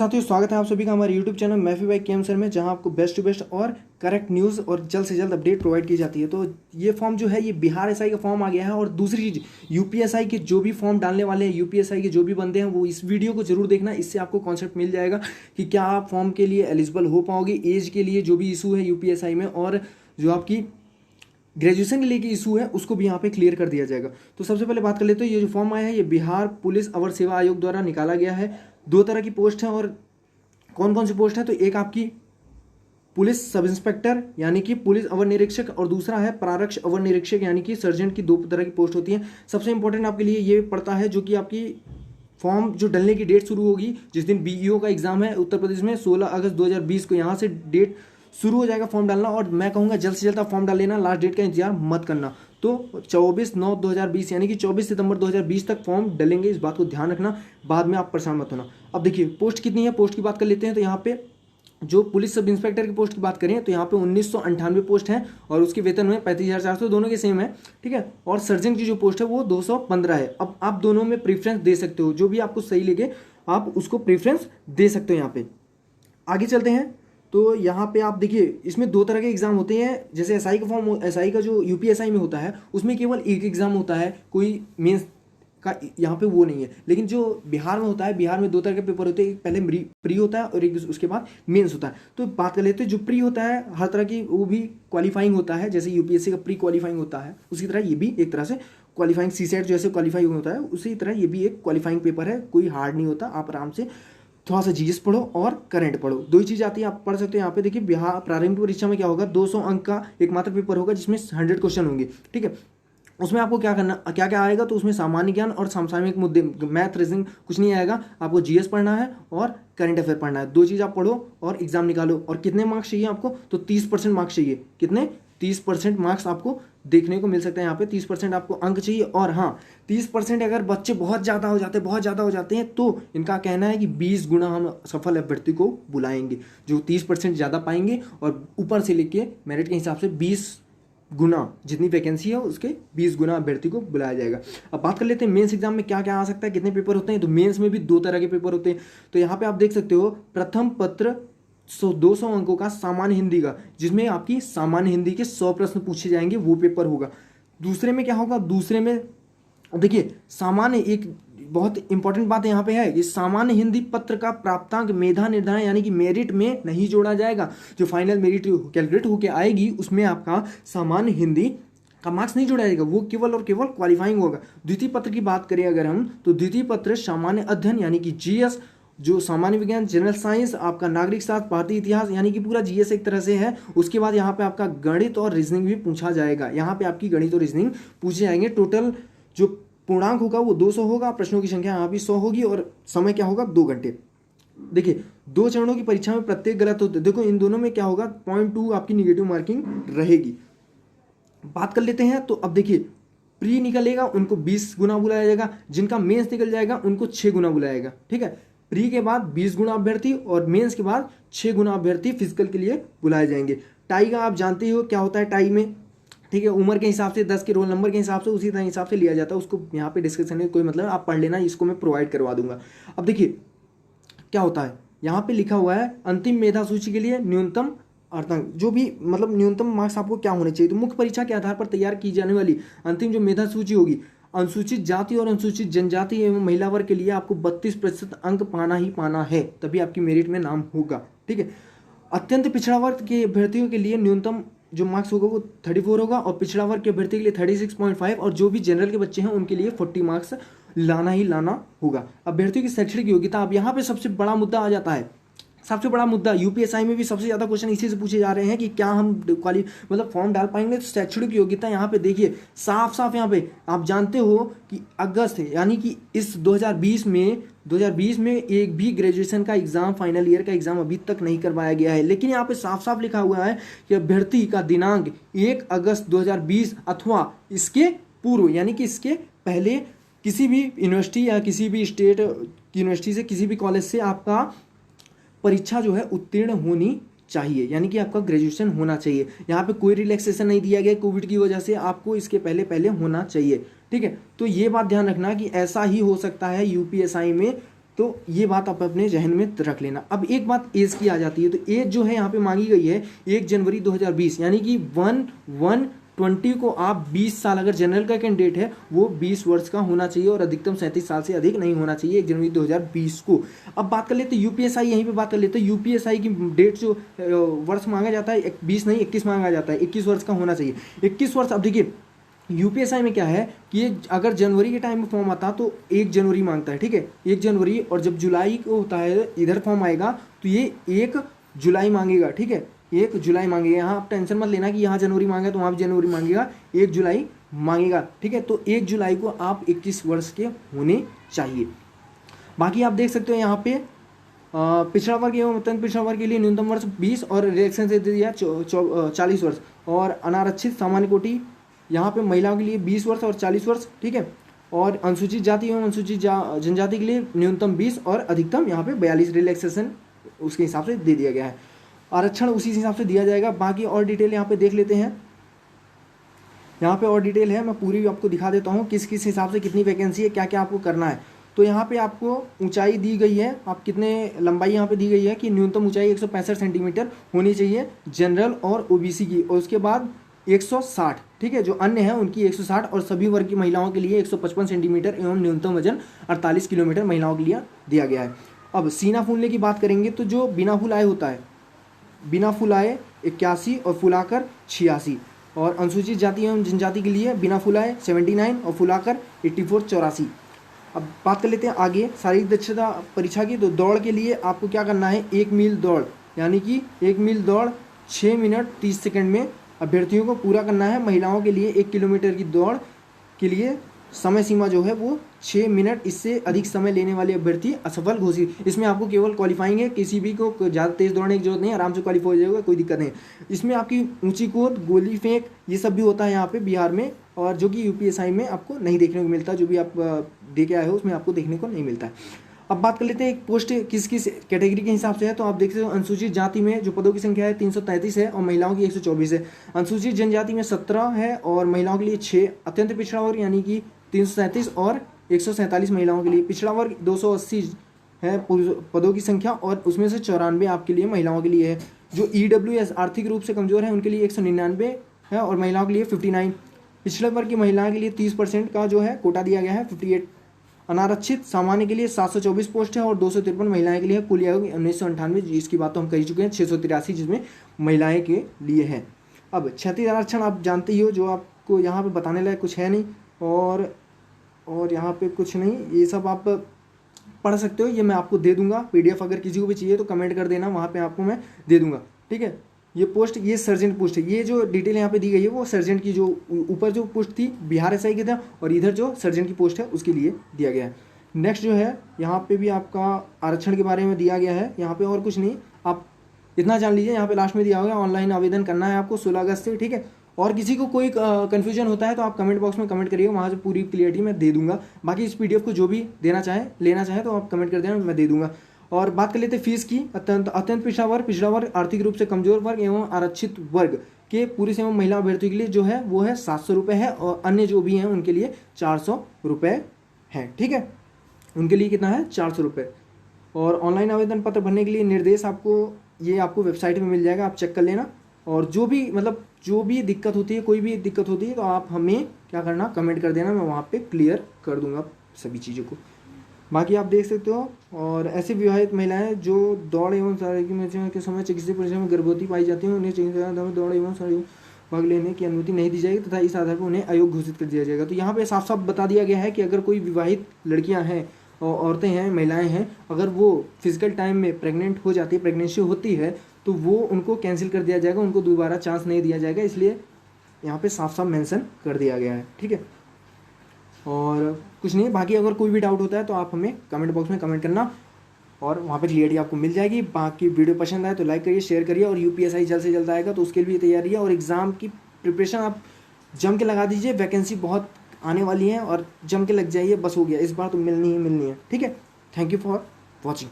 साथियों, स्वागत है आप सभी का हमारे YouTube चैनल मैफी बाई केम सर में, जहां आपको बेस्ट टू बेस्ट और करेक्ट न्यूज़ और जल्द से जल्द अपडेट प्रोवाइड की जाती है। तो ये फॉर्म जो है ये बिहार एसआई का फॉर्म आ गया है। और दूसरी चीज़, यूपीएसआई के जो भी फॉर्म डालने वाले हैं, यूपीएसआई के जो भी बंदे हैं, वो इस वीडियो को जरूर देखना। इससे आपको कॉन्सेप्ट मिल जाएगा कि क्या आप फॉर्म के लिए एलिजिबल हो पाओगे, एज के लिए जो भी इशू है यूपीएसआई में, और जो आपकी ग्रेजुएशन के लिए की इशू है उसको भी यहाँ पे क्लियर कर दिया जाएगा। तो सबसे पहले बात कर लेते हैं, ये जो फॉर्म आया है ये बिहार पुलिस अवर सेवा आयोग द्वारा निकाला गया है। दो तरह की पोस्ट है, और कौन कौन सी पोस्ट है, तो एक आपकी पुलिस सब इंस्पेक्टर यानी कि पुलिस अवर निरीक्षक, और दूसरा है प्रारक्ष अवर निरीक्षक यानी कि सर्जेंट की। दो तरह की पोस्ट होती है। सबसे इंपॉर्टेंट आपके लिए ये पड़ता है जो कि आपकी फॉर्म जो डलने की डेट शुरू होगी, जिस दिन बीईओ का एग्जाम है उत्तर प्रदेश में 16 अगस्त 2020 को, यहाँ से डेट शुरू हो जाएगा फॉर्म डालना। और मैं कहूँगा जल्द से जल्द आप फॉर्म डाल लेना, लास्ट डेट का इंतजार मत करना। तो 24/9/2020 यानी कि 24 सितंबर 2020 तक फॉर्म डलेंगे, इस बात को ध्यान रखना, बाद में आप परेशान मत होना। अब देखिए पोस्ट कितनी है, पोस्ट की बात कर लेते हैं। तो यहाँ पे जो पुलिस सब इंस्पेक्टर की पोस्ट की बात करें तो यहाँ पे 1998 पोस्ट है, और उसके वेतन में 35,400, दोनों के सेम है, ठीक है। और सर्जन की जो पोस्ट है वो 215 है। अब आप दोनों में प्रेफरेंस दे सकते हो, जो भी आपको सही लगे आप उसको प्रेफरेंस दे सकते हो। यहाँ पे आगे चलते हैं। तो यहाँ पे आप देखिए, इसमें दो तरह के एग्जाम होते हैं। जैसे एसआई का फॉर्म, एसआई का जो यूपीएसआई में होता है उसमें केवल एक एग्जाम होता है, कोई मेंस का यहाँ पे वो नहीं है। लेकिन जो बिहार में होता है, बिहार में दो तरह के पेपर होते हैं, एक पहले प्री होता है और एक उसके बाद मेंस होता है। तो बात कर लेते हैं, जो प्री होता है हर तरह की वो भी क्वालिफाइंग होता है, जैसे यूपीएससी का प्री क्वालिफाइंग होता है, उसी तरह ये भी एक तरह से क्वालिफाइंग, सीसेट जैसे क्वालिफाइंग होता है उसी तरह ये भी एक क्वालिफाइंग पेपर है। कोई हार्ड नहीं होता, आप आराम से थोड़ा सा जीएस पढ़ो और करंट पढ़ो, दो ही चीज़ आती है, आप पढ़ सकते हो। यहाँ पे देखिए बिहार प्रारंभिक परीक्षा में क्या होगा, 200 अंक का एकमात्र पेपर होगा जिसमें 100 क्वेश्चन होंगे, ठीक है। उसमें आपको क्या करना, क्या क्या आएगा, तो उसमें सामान्य ज्ञान और समसामयिक मुद्दे, मैथ रीजनिंग कुछ नहीं आएगा। आपको जीएस पढ़ना है और करंट अफेयर पढ़ना है, दो चीज़ आप पढ़ो और एग्जाम निकालो। और कितने मार्क्स चाहिए आपको, तो 30% मार्क्स चाहिए। कितने, 30% मार्क्स आपको देखने को मिल सकता है। यहाँ पे 30% आपको अंक चाहिए। और हाँ, 30% अगर बच्चे बहुत ज़्यादा हो जाते हैं तो इनका कहना है कि 20 गुना हम सफल अभ्यर्थी को बुलाएंगे, जो 30% ज़्यादा पाएंगे, और ऊपर से लेके मेरिट के हिसाब से 20 गुना जितनी वैकेंसी है उसके 20 गुना अभ्यर्थी को बुलाया जाएगा। अब बात कर लेते हैं मेंस एग्जाम में क्या क्या आ सकता है, कितने पेपर होते हैं। तो मेंस में भी दो तरह के पेपर होते हैं। तो यहाँ पे आप देख सकते हो, प्रथम पत्र 200 अंकों का सामान्य हिंदी का, जिसमें आपकी सामान्य हिंदी के 100 प्रश्न पूछे जाएंगे, वो पेपर होगा। दूसरे में क्या होगा, दूसरे में देखिए सामान्य, एक बहुत इंपॉर्टेंट बात यहाँ पे है, ये सामान्य हिंदी पत्र का प्राप्तांक मेधा निर्धारण यानी कि मेरिट में नहीं जोड़ा जाएगा। जो फाइनल मेरिट कैलकुलेट होके आएगी उसमें आपका सामान्य हिंदी का मार्क्स नहीं जोड़ा जाएगा, वो केवल और केवल क्वालिफाइंग होगा। द्वितीय पत्र की बात करें अगर हम, तो द्वितीय पत्र सामान्य अध्ययन यानी कि जीएस, जो सामान्य विज्ञान, जनरल साइंस, आपका नागरिक शास्त्र, भारतीय इतिहास यानी कि पूरा जीएस एक तरह से है। उसके बाद यहाँ पे आपका गणित और रीजनिंग भी पूछा जाएगा। यहाँ पे आपकी गणित और रीजनिंग पूछे जाएंगे। टोटल जो पूर्णांक होगा वो 200 होगा, प्रश्नों की संख्या यहाँ भी 100 होगी, और समय क्या होगा, 2 घंटे। देखिए 2 चरणों की परीक्षा में प्रत्येक गलत होते, देखो इन दोनों में क्या होगा, 0.2 आपकी निगेटिव मार्किंग रहेगी। बात कर लेते हैं। तो अब देखिए, प्री निकलेगा उनको 20 गुना बुलाया जाएगा, जिनका मेंस निकल जाएगा उनको 6 गुना बुलाएगा, ठीक है। प्री के बाद 20 गुना अभ्यर्थी और मेंस के बाद 6 गुना अभ्यर्थी फिजिकल के लिए बुलाए जाएंगे। टाई का आप जानते हो क्या होता है टाई में, ठीक है, उम्र के हिसाब से 10 के रोल नंबर के हिसाब से उसी तरह हिसाब से लिया जाता है। उसको यहाँ पे डिस्क्रिप्शन में कोई मतलब, आप पढ़ लेना, इसको मैं प्रोवाइड करवा दूंगा। अब देखिए क्या होता है, यहाँ पे लिखा हुआ है अंतिम मेधा सूची के लिए न्यूनतम अर्थांक, जो भी मतलब न्यूनतम मार्क्स आपको क्या होने चाहिए। तो मुख्य परीक्षा के आधार पर तैयार की जाने वाली अंतिम जो मेधा सूची होगी, अनुसूचित जाति और अनुसूचित जनजाति एवं महिला वर्ग के लिए आपको 32% अंक पाना ही पाना है, तभी आपकी मेरिट में नाम होगा, ठीक है। अत्यंत पिछड़ा वर्ग के अभ्यर्थियों के लिए न्यूनतम जो मार्क्स होगा वो 34 होगा, और पिछड़ा वर्ग के अभ्यर्थी के लिए 36.5, और जो भी जनरल के बच्चे हैं उनके लिए 40 मार्क्स लाना ही लाना होगा। अभ्यर्थियों की शैक्षणिक योग्यता, अब यहाँ पे सबसे बड़ा मुद्दा आ जाता है। सबसे बड़ा मुद्दा यूपीएसआई में भी सबसे ज़्यादा क्वेश्चन इसी से पूछे जा रहे हैं कि क्या हम मतलब फॉर्म डाल पाएंगे। तो शैक्षणिक योग्यता यहाँ पे देखिए साफ साफ, यहाँ पे आप जानते हो कि अगस्त यानी कि इस 2020 में एक भी ग्रेजुएशन का एग्जाम, फाइनल ईयर का एग्जाम अभी तक नहीं करवाया गया है। लेकिन यहाँ पे साफ साफ लिखा हुआ है कि अभ्यर्थी का दिनांक 1 अगस्त 2020 अथवा इसके पूर्व यानी कि इसके पहले किसी भी यूनिवर्सिटी या किसी भी स्टेट यूनिवर्सिटी से, किसी भी कॉलेज से आपका परीक्षा जो है उत्तीर्ण होनी चाहिए, यानी कि आपका ग्रेजुएशन होना चाहिए। यहाँ पे कोई रिलैक्सेशन नहीं दिया गया कोविड की वजह से, आपको इसके पहले होना चाहिए, ठीक है। तो ये बात ध्यान रखना कि ऐसा ही हो सकता है यूपीएसआई में तो ये बात आप अपने जहन में रख लेना। अब एक बात एज की आ जाती है, तो एज जो है यहाँ पे मांगी गई है 1 जनवरी 2020, यानी कि 1/1/20 को आप 20 साल, अगर जनरल का कैंडिडेट है वो 20 वर्ष का होना चाहिए और अधिकतम 37 साल से अधिक नहीं होना चाहिए 1 जनवरी 2020 को। अब बात कर लेते हैं यूपीएसआई, यहीं पे बात कर लेते हैं यूपीएसआई की डेट जो वर्ष मांगा जाता है 20 नहीं 21 मांगा जाता है, 21 वर्ष का होना चाहिए 21 वर्ष। अब देखिए यूपीएसआई में क्या है कि ये अगर जनवरी के टाइम में फॉर्म आता तो 1 जनवरी मांगता है, ठीक है 1 जनवरी, और जब जुलाई को होता है इधर फॉर्म आएगा तो ये 1 जुलाई मांगेगा, ठीक है 1 जुलाई मांगेगा। यहाँ आप टेंशन मत लेना कि यहाँ जनवरी मांगा तो वहाँ भी जनवरी मांगेगा, 1 जुलाई मांगेगा, ठीक है। तो 1 जुलाई को आप 21 वर्ष के होने चाहिए। बाकी आप देख सकते हो यहाँ पे पिछड़ा वर्ग एवं अत्यंत पिछड़ा वर्ग के लिए न्यूनतम वर्ष 20 और रिलेक्शन से दिया 40 वर्ष, और अनारक्षित सामान्य कोटि यहाँ पे महिलाओं के लिए 20 वर्ष और 40 वर्ष, ठीक है। और अनुसूचित जाति एवं अनुसूचित जनजाति के लिए न्यूनतम 20 और अधिकतम यहाँ पे 42 रिलैक्सेशन उसके हिसाब से दे दिया गया है। आरक्षण उसी हिसाब से दिया जाएगा। बाकी और डिटेल यहाँ पे देख लेते हैं। यहाँ पे और डिटेल है, मैं पूरी आपको दिखा देता हूँ किस किस हिसाब से कितनी वैकेंसी है, क्या क्या आपको करना है। तो यहाँ पे आपको ऊंचाई दी गई है, आप कितने लंबाई यहाँ पे दी गई है कि न्यूनतम ऊंचाई 165 सेंटीमीटर होनी चाहिए जनरल और ओबीसी की, और उसके बाद 160, ठीक है। जो अन्य है उनकी 160, और सभी वर्ग की महिलाओं के लिए 155 सेंटीमीटर एवं न्यूनतम वजन 48 किलोमीटर महिलाओं के लिए दिया गया है। अब सीना फूलने की बात करेंगे तो जो बिना फुलाए होता है, बिना फुलाए 81 और फुलाकर 86, और अनुसूचित जाति एवं जनजाति के लिए बिना फुलाए 79 और फुलाकर 84 84। अब बात कर लेते हैं आगे शारीरिक दक्षता परीक्षा की। तो दौड़ के लिए आपको क्या करना है, 1 मील दौड़, यानी कि 1 मील दौड़ 6 मिनट 30 सेकंड में अभ्यर्थियों को पूरा करना है। महिलाओं के लिए 1 किलोमीटर की दौड़ के लिए समय सीमा जो है वो 6 मिनट, इससे अधिक समय लेने वाले अभ्यर्थी असफल घोषित। इसमें आपको केवल क्वालिफाइंग है, किसी भी को ज़्यादा तेज़ दौड़ने की जरूरत नहीं, आराम से क्वालिफाई हो जाएगा, कोई दिक्कत नहीं। इसमें आपकी ऊंची कूद, गोली फेंक, ये सब भी होता है यहाँ पे बिहार में, और जो कि यूपीएसआई में आपको नहीं देखने को मिलता, जो भी आप दे के आए हो उसमें आपको देखने को नहीं मिलता है। अब बात कर लेते हैं एक पोस्ट किस किस कैटेगरी के हिसाब से है। तो आप देख सकते हो अनुसूचित जाति में जो पदों की संख्या है 333 है और महिलाओं की 124 है। अनुसूचित जनजाति में 17 है और महिलाओं के लिए 6। अत्यंत पिछड़ा वर्ग यानी कि 337 और 147 महिलाओं के लिए। पिछड़ा वर्ग 280 है पदों की संख्या, और उसमें से 94 आपके लिए महिलाओं के लिए है। जो EWS आर्थिक रूप से कमजोर है उनके लिए 199 है और महिलाओं के लिए 59। पिछड़े वर्ग की महिलाओं के लिए 30% का जो है कोटा दिया गया है 58। अनारक्षित सामान्य के लिए 724 पोस्ट है और 253 महिलाएं के लिए। कुल आयोग 1998 जिसकी बात तो हम कर चुके हैं, 683 जिसमें महिलाएं के लिए है। अब क्षैतिज आरक्षण आप जानते ही हो, जो आपको यहाँ पे बताने लायक कुछ है नहीं, और यहाँ पे कुछ नहीं, ये सब आप पढ़ सकते हो, ये मैं आपको दे दूंगा PDF। अगर किसी को भी चाहिए तो कमेंट कर देना, वहाँ पे आपको मैं दे दूंगा, ठीक है। ये पोस्ट, ये सर्जेंट पोस्ट है, ये जो डिटेल यहाँ पे दी गई है वो सर्जेंट की, जो ऊपर जो पोस्ट थी बिहार SI की था, और इधर जो सर्जेंट की पोस्ट है उसके लिए दिया गया है। नेक्स्ट जो है यहाँ पे भी आपका आरक्षण के बारे में दिया गया है। यहाँ पे और कुछ नहीं, आप इतना जान लीजिए, यहाँ पे लास्ट में दिया होगा ऑनलाइन आवेदन करना है आपको 16 अगस्त से, ठीक है। और किसी को कोई कन्फ्यूजन होता है तो आप कमेंट बॉक्स में कमेंट करिए, वहाँ से पूरी क्लियरिटी मैं दे दूंगा। बाकी इस PDF को जो भी देना चाहे लेना चाहे तो आप कमेंट कर देना, मैं दे दूंगा। और बात कर लेते हैं फीस की। अत्यंत पिछड़ा वर्ग, आर्थिक रूप से कमजोर वर्ग एवं आरक्षित वर्ग के पुरुष एवं महिला अभ्यर्थियों के लिए जो है वो है 700 रुपये है, और अन्य जो भी हैं उनके लिए 400 रुपये है, ठीक है। उनके लिए कितना है, 400 रुपये। और ऑनलाइन आवेदन पत्र भरने के लिए निर्देश आपको वेबसाइट में मिल जाएगा, आप चेक कर लेना। और जो भी दिक्कत होती है, कोई भी दिक्कत होती है तो आप हमें क्या करना, कमेंट कर देना, मैं वहाँ पे क्लियर कर दूंगा सभी चीज़ों को। बाकी आप देख सकते हो। और ऐसी विवाहित महिलाएं जो दौड़ एवं शारीरिक के समय चिकित्सीय परीक्षा में गर्भवती पाई जाती हैं उन्हें चिकित्सा दौड़ एवं शारीरिक भाग लेने की अनुमति नहीं दी जाएगी तथा इस आधार पर उन्हें अयोग्य घोषित कर दिया जाएगा। तो यहाँ पे साफ साफ बता दिया गया है कि अगर कोई विवाहित लड़कियाँ हैं और औरतें हैं, महिलाएं हैं, अगर वो फिजिकल टाइम में प्रेग्नेंट हो जाती है, प्रेगनेंसी होती है, तो वो उनको कैंसिल कर दिया जाएगा, उनको दोबारा चांस नहीं दिया जाएगा। इसलिए यहाँ पे साफ साफ मेंशन कर दिया गया है, ठीक है। और कुछ नहीं, बाकी अगर कोई भी डाउट होता है तो आप हमें कमेंट बॉक्स में कमेंट करना और वहाँ पे क्लियरिटी आपको मिल जाएगी। बाकी वीडियो पसंद आए तो लाइक करिए, शेयर करिए, और UPSI जल्द से जल्द आएगा तो उसके लिए तैयारी है। और एग्ज़ाम की प्रिपरेशन आप जम के लगा दीजिए, वैकेंसी बहुत आने वाली है और जम के लग जाइए, बस हो गया, इस बार तो मिलनी ही मिलनी है, ठीक है। Thank you for watching.